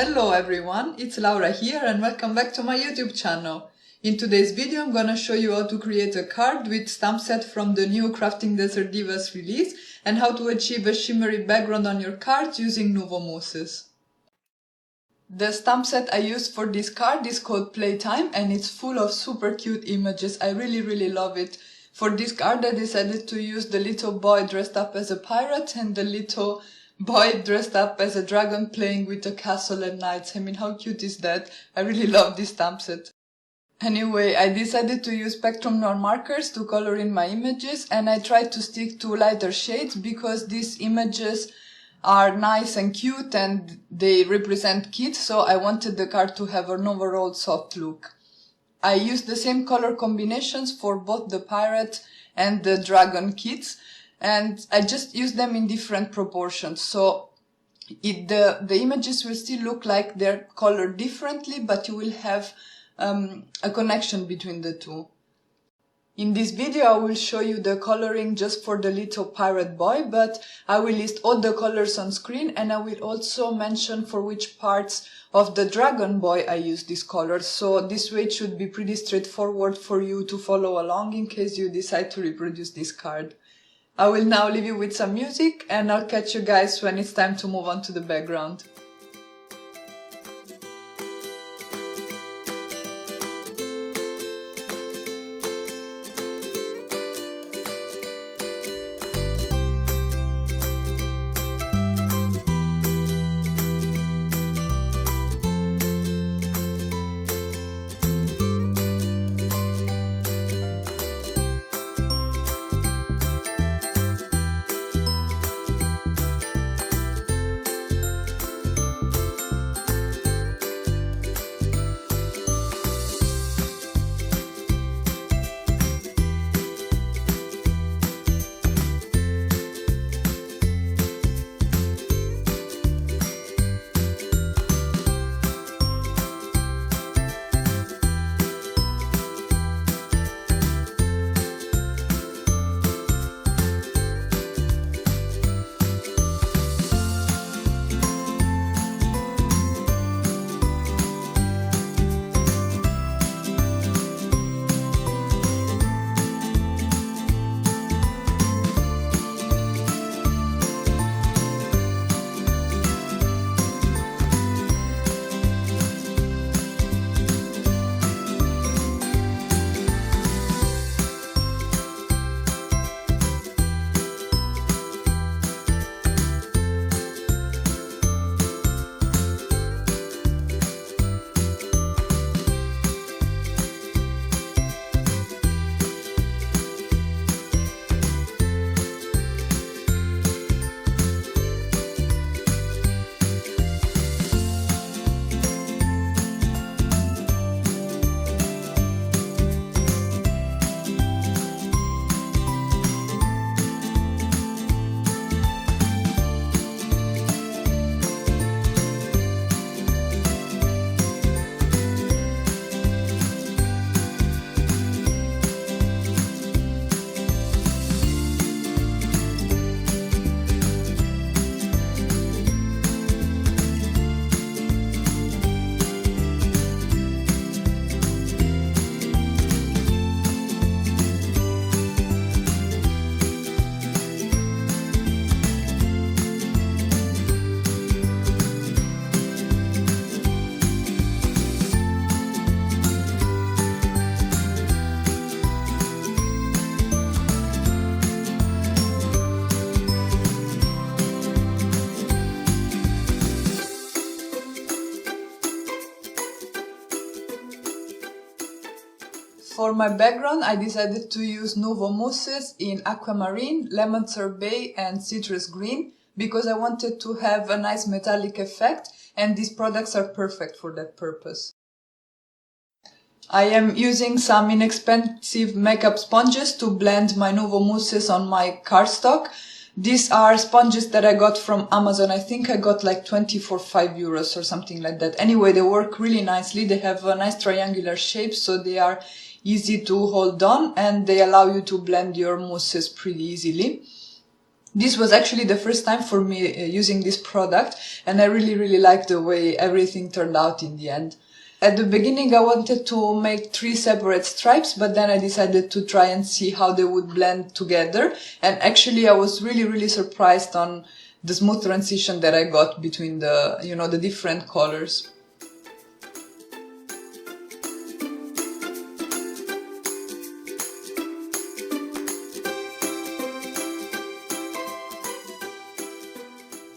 Hello everyone, it's Laura here and welcome back to my YouTube channel. In today's video I'm gonna show you how to create a card with stamp set from the new Crafting Desert Divas release and how to achieve a shimmery background on your card using Nuvo mousses. The stamp set I used for this card is called Playtime and it's full of super cute images. I really love it. For this card I decided to use the little boy dressed up as a pirate and the little boy dressed up as a dragon playing with a castle at night. I mean, how cute is that? I really love this stamp set. Anyway, I decided to use Spectrum Noir markers to color in my images and I tried to stick to lighter shades because these images are nice and cute and they represent kids, so I wanted the card to have an overall soft look. I used the same color combinations for both the pirate and the dragon kits, and I just used them in different proportions, so the images will still look like they're colored differently, but you will have a connection between the two. In this video I will show you the coloring just for the little pirate boy, but I will list all the colors on screen and I will also mention for which parts of the dragon boy I use these colors, so this way it should be pretty straightforward for you to follow along in case you decide to reproduce this card. I will now leave you with some music and I'll catch you guys when it's time to move on to the background. For my background, I decided to use Nuvo mousses in aquamarine, lemon sorbet and citrus green because I wanted to have a nice metallic effect and these products are perfect for that purpose. I am using some inexpensive makeup sponges to blend my Nuvo mousses on my cardstock. These are sponges that I got from Amazon. I think I got like 20 for €5 or something like that. Anyway, they work really nicely. They have a nice triangular shape, so they are easy to hold on and they allow you to blend your mousses pretty easily. This was actually the first time for me using this product, and I really liked the way everything turned out in the end. At the beginning I wanted to make 3 separate stripes, but then I decided to try and see how they would blend together, and actually I was really surprised on the smooth transition that I got between the, the different colors.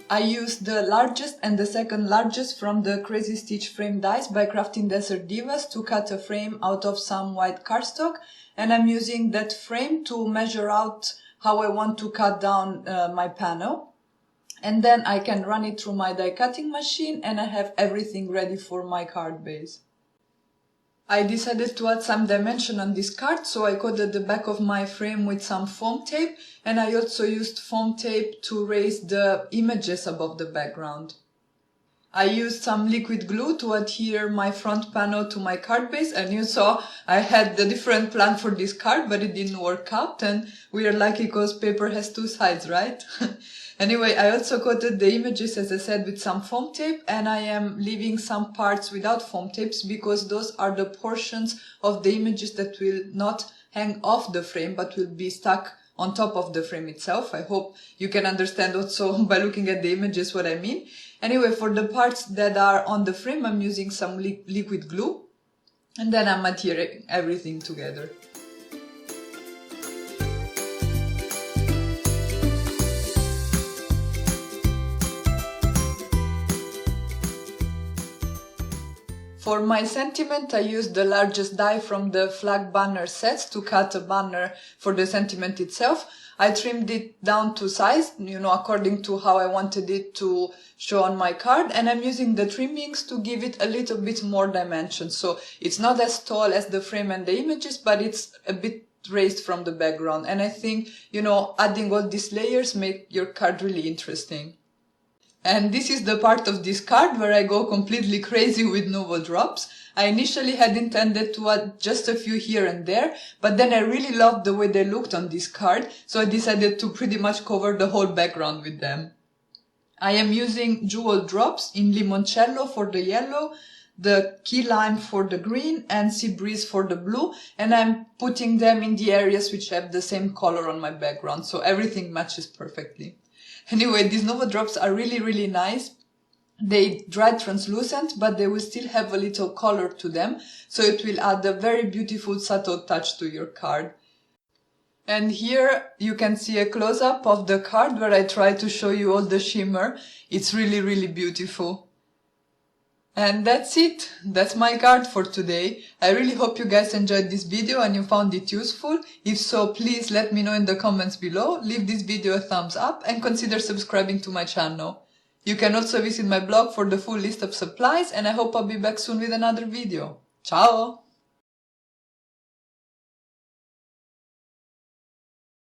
I used the largest and the second largest from the Crazy Stitch frame dies by Craftin Desert Divas to cut a frame out of some white cardstock, and I'm using that frame to measure out how I want to cut down my panel. And then I can run it through my die cutting machine and I have everything ready for my card base. I decided to add some dimension on this card, so I coated the back of my frame with some foam tape, and I also used foam tape to raise the images above the background. I used some liquid glue to adhere my front panel to my card base, and you saw I had a different plan for this card, but it didn't work out, and we are lucky because paper has 2 sides, right? Anyway, I also coated the images, as I said, with some foam tape, and I am leaving some parts without foam tapes because those are the portions of the images that will not hang off the frame but will be stuck on top of the frame itself. I hope you can understand also by looking at the images what I mean. Anyway, for the parts that are on the frame, I'm using some liquid glue, and then I'm adhering everything together. For my sentiment, I used the largest die from the flag banner sets to cut a banner for the sentiment itself. I trimmed it down to size, according to how I wanted it to show on my card, and I'm using the trimmings to give it a little bit more dimension. So it's not as tall as the frame and the images, but it's a bit raised from the background. And I think, adding all these layers make your card really interesting. And this is the part of this card where I go completely crazy with Nuvo drops. I initially had intended to add just a few here and there, but then I really loved the way they looked on this card, so I decided to pretty much cover the whole background with them. I am using jewel drops in limoncello for the yellow, the key lime for the green, and sea breeze for the blue, and I'm putting them in the areas which have the same color on my background, so everything matches perfectly. Anyway, these Nuvo drops are really nice. They dry translucent, but they will still have a little color to them, so it will add a very beautiful subtle touch to your card. And here you can see a close-up of the card where I try to show you all the shimmer. It's really beautiful. And that's it. That's my card for today. I really hope you guys enjoyed this video and you found it useful. If so, please let me know in the comments below, leave this video a thumbs up and consider subscribing to my channel. You can also visit my blog for the full list of supplies, and I hope I'll be back soon with another video. Ciao!